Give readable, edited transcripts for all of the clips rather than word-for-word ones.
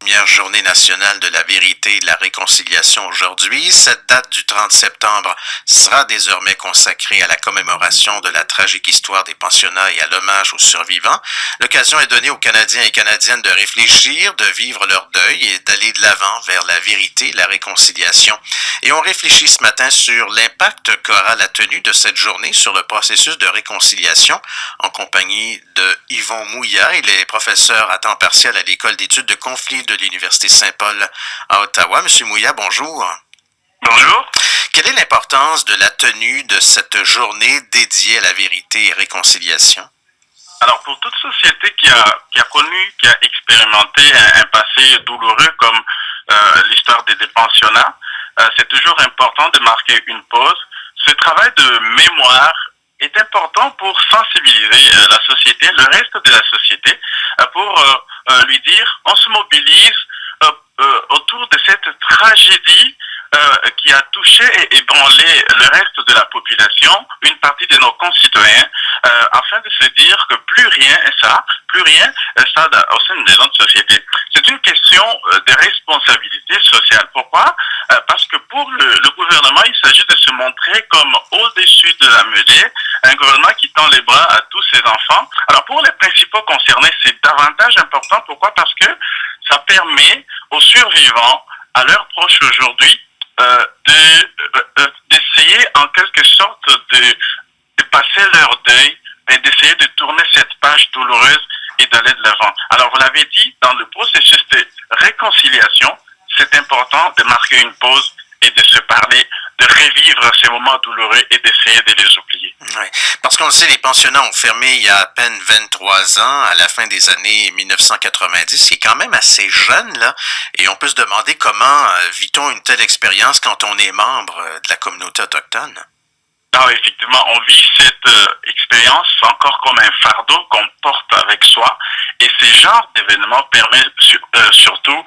Première journée nationale de la vérité et de la réconciliation aujourd'hui. Cette date du 30 septembre sera désormais consacrée à la commémoration de la tragique histoire des pensionnats et à l'hommage aux survivants. L'occasion est donnée aux Canadiens et Canadiennes de réfléchir, de vivre leur deuil et d'aller de l'avant vers la vérité et la réconciliation. Et on réfléchit ce matin sur l'impact qu'aura la tenue de cette journée sur le processus de réconciliation en compagnie de Yvon Mouillat. Il est professeur à temps partiel à l'École d'études de conflits de l'Université Saint-Paul à Ottawa. Monsieur Mouillat, bonjour. Bonjour. Quelle est l'importance de la tenue de cette journée dédiée à la vérité et réconciliation? Alors, pour toute société qui a connu, qui a expérimenté un passé douloureux comme l'histoire des pensionnats, c'est toujours important de marquer une pause. Ce travail de mémoire est important pour sensibiliser la société, le reste de la société, pour lui dire, on se mobilise autour de cette tragédie qui a touché et ébranlé le reste de la population, une partie de nos concitoyens, afin de se dire que plus rien au sein de notre société. C'est une question de responsabilité sociale. Pourquoi? Parce que pour le gouvernement, il s'agit de se montrer comme au-dessus de la mêlée, un gouvernement qui tend les bras à tous ses enfants. Alors pour les principaux concernés, c'est davantage important. Pourquoi? Parce que ça permet aux survivants, à leurs proches aujourd'hui, d'essayer en quelque sorte de passer leur deuil et d'essayer de tourner cette page douloureuse et d'aller de l'avant. Alors vous l'avez dit, dans le processus de réconciliation, c'est important de marquer une pause et de se parler, de revivre ces moments douloureux et d'essayer de les oublier. Oui, parce qu'on le sait, les pensionnats ont fermé il y a à peine 23 ans, à la fin des années 1990, c'est quand même assez jeune, là, et on peut se demander comment vit-on une telle expérience quand on est membre de la communauté autochtone? Alors effectivement, on vit cette expérience encore comme un fardeau qu'on porte avec soi, et ce genre d'événement permet surtout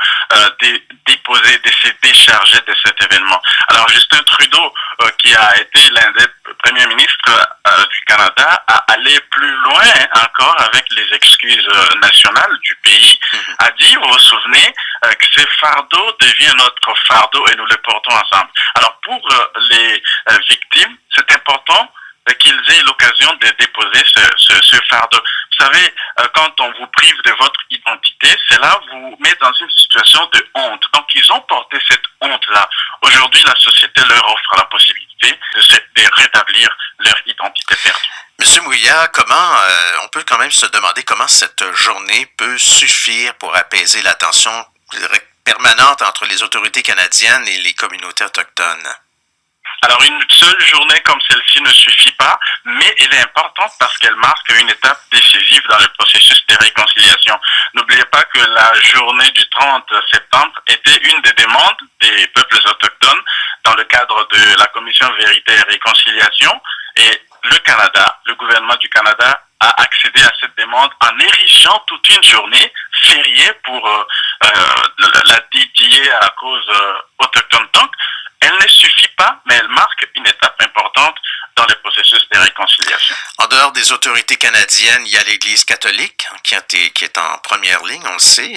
de déposer, de se décharger de cet événement. Alors Justin Trudeau, qui a été l'un des premiers ministres du Canada, a allé plus loin encore avec les excuses nationales du pays, a dit, vous vous souvenez, que ce fardeau devient notre fardeau et nous le portons ensemble. Alors pour les victimes, c'est important qu'ils aient l'occasion de déposer ce fardeau. Vous savez, quand on vous prive de votre identité, cela vous met dans une situation de honte. Donc, ils ont porté cette honte-là. Aujourd'hui, la société leur offre la possibilité de rétablir leur identité perdue. Monsieur Mouillat, on peut quand même se demander comment cette journée peut suffire pour apaiser la tension permanente entre les autorités canadiennes et les communautés autochtones? Alors une seule journée comme celle-ci ne suffit pas, mais elle est importante parce qu'elle marque une étape décisive dans le processus de réconciliation. N'oubliez pas que la journée du 30 septembre était une des demandes des peuples autochtones dans le cadre de la Commission Vérité et Réconciliation, et le Canada, le gouvernement du Canada a accédé à cette demande en érigeant toute une journée fériée pour la dédier à la cause autochtone. Donc, elle ne suffit pas, mais elle marque une étape importante dans le processus de réconciliation. En dehors des autorités canadiennes, il y a l'Église catholique qui est en première ligne, on le sait.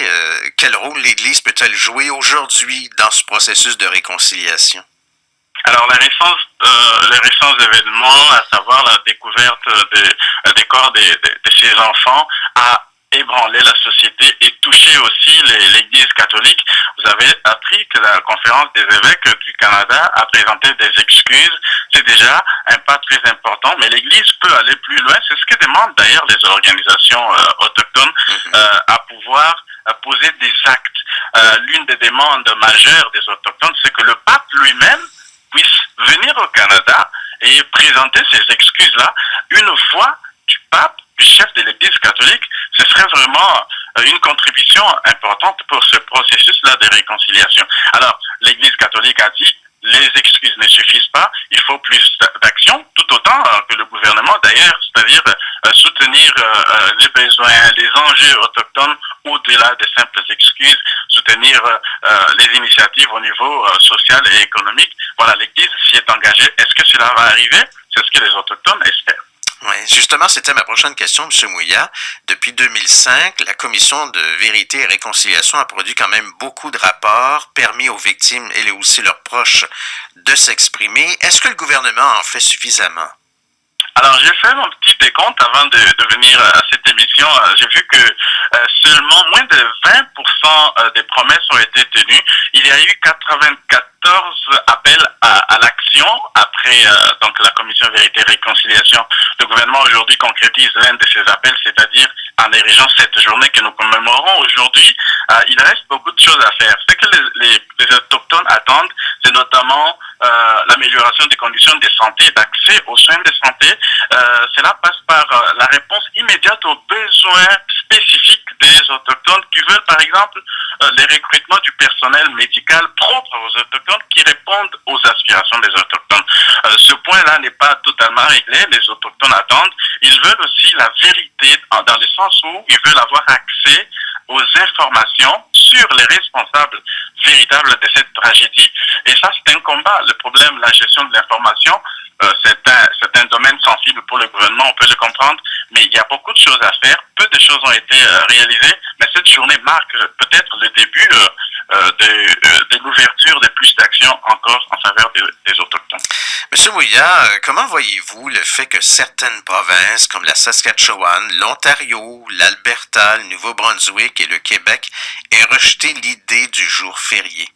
Quel rôle l'Église peut-elle jouer aujourd'hui dans ce processus de réconciliation? Alors, les récents événements, à savoir la découverte des corps de ces enfants, a ébranlé la société et touché aussi l'Église catholique. Vous avez appris que la conférence des évêques du Canada a présenté des excuses. C'est déjà un pas très important, mais l'Église peut aller plus loin. C'est ce que demandent d'ailleurs les organisations autochtones, à pouvoir poser des actes. L'une des demandes majeures des autochtones, c'est que le pape lui-même puisse venir au Canada et présenter ces excuses-là. Une voix du pape, du chef de l'Église catholique, ce serait vraiment une contribution importante pour ce processus-là de réconciliation. Alors, l'Église catholique a dit, les excuses ne suffisent pas, il faut plus d'action, tout autant que le gouvernement d'ailleurs, c'est-à-dire soutenir les besoins, les enjeux autochtones au-delà des simples excuses, soutenir les initiatives au niveau social et économique. Voilà, l'Église s'y est engagée. Est-ce que cela va arriver? C'est ce que les autochtones espèrent. Ouais, justement, c'était ma prochaine question, M. Mouillat. Depuis 2005, la Commission de vérité et réconciliation a produit quand même beaucoup de rapports, permis aux victimes et aussi leurs proches de s'exprimer. Est-ce que le gouvernement en fait suffisamment? Alors, j'ai fait mon petit décompte avant de venir à cette émission. J'ai vu que seulement moins de 20% des promesses ont été tenues. Il y a eu 94 appels à l'action après donc la Commission Vérité et Réconciliation. Le gouvernement aujourd'hui concrétise l'un de ces appels, c'est-à-dire en érigeant cette journée que nous commémorons aujourd'hui. Il reste beaucoup de choses à faire. Ce que les Autochtones attendent, c'est notamment l'amélioration des conditions de santé, d'accès aux soins de santé. Cela passe par la réponse immédiate aux besoins spécifiques des Autochtones qui veulent, par exemple, les recrutements du personnel médical propre aux Autochtones qui répondent aux aspirations des Autochtones. Ce point-là n'est pas totalement réglé. Les Autochtones attendent. Ils veulent aussi la vérité dans le sens où ils veulent avoir accès aux informations sur les responsables véritables de cette tragédie. Et ça, c'est un combat. Le problème, la gestion de l'information, c'est un domaine sensible pour le gouvernement, on peut le comprendre, mais il y a beaucoup de choses à faire. Peu de choses ont été réalisées, mais cette journée marque peut-être le début de l'ouverture de plus d'actions encore en faveur des Autochtones. Monsieur Mouillat, comment voyez-vous le fait que certaines provinces comme la Saskatchewan, l'Ontario, l'Alberta, le Nouveau-Brunswick et le Québec aient rejeté l'idée du jour férié?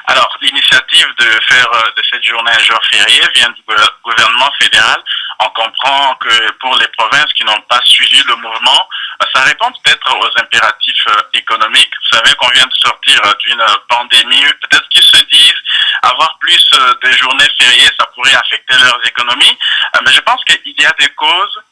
Alors, l'initiative de faire de cette journée un jour férié vient du gouvernement fédéral. On comprend que pour les provinces qui n'ont pas suivi le mouvement, ça répond peut-être aux impératifs économiques. Vous savez qu'on vient de sortir d'une pandémie. Peut-être qu'ils se disent avoir plus de journées fériées, ça pourrait affecter leurs économies. Mais je pense qu'il y a des causes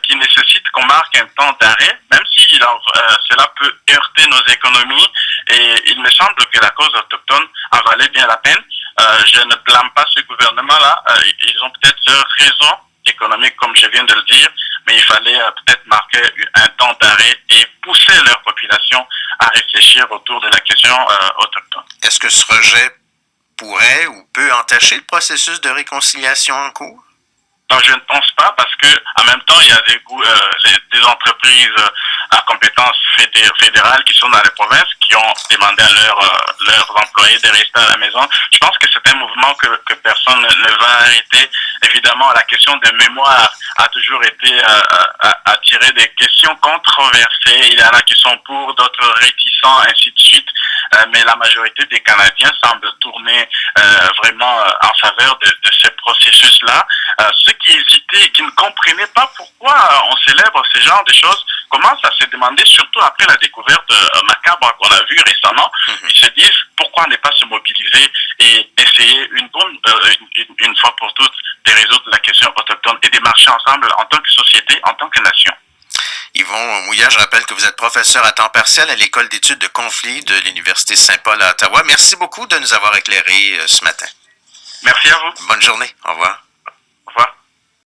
qui nécessitent qu'on marque un temps d'arrêt, même si cela peut heurter nos économies. Et il me semble que la cause autochtone en valait bien la peine. Je ne blâme pas ce gouvernement-là. Ils ont peut-être leurs raisons économiques, comme je viens de le dire, mais il fallait peut-être marquer un temps d'arrêt et pousser leur population à réfléchir autour de la question autochtone. Est-ce que ce rejet pourrait ou peut entacher le processus de réconciliation en cours? Non, je ne pense pas parce que en même temps, il y a des entreprises à compétences fédérales qui sont dans les provinces qui ont demandé à leurs employés de rester à la maison. Je pense que c'est un mouvement que personne ne va arrêter. Évidemment, la question de mémoire a toujours été attirée des questions controversées. Il y en a qui sont pour, d'autres réticents, ainsi de suite. Mais la majorité des Canadiens semblent tourner vraiment en faveur de ce processus-là. Ceux qui hésitaient, qui ne comprenaient pas pourquoi on célèbre ce genre de choses, commencent à se demander, surtout après la découverte macabre qu'on a vue récemment, ils se disent pourquoi ne pas se mobiliser et essayer une fois pour toutes de résoudre la question autochtone et de marcher ensemble en tant que société, en tant que nation. Yvon Mouillat, je rappelle que vous êtes professeur à temps partiel à l'École d'études de conflits de l'Université Saint-Paul à Ottawa. Merci beaucoup de nous avoir éclairés ce matin. Merci à vous. Bonne journée. Au revoir.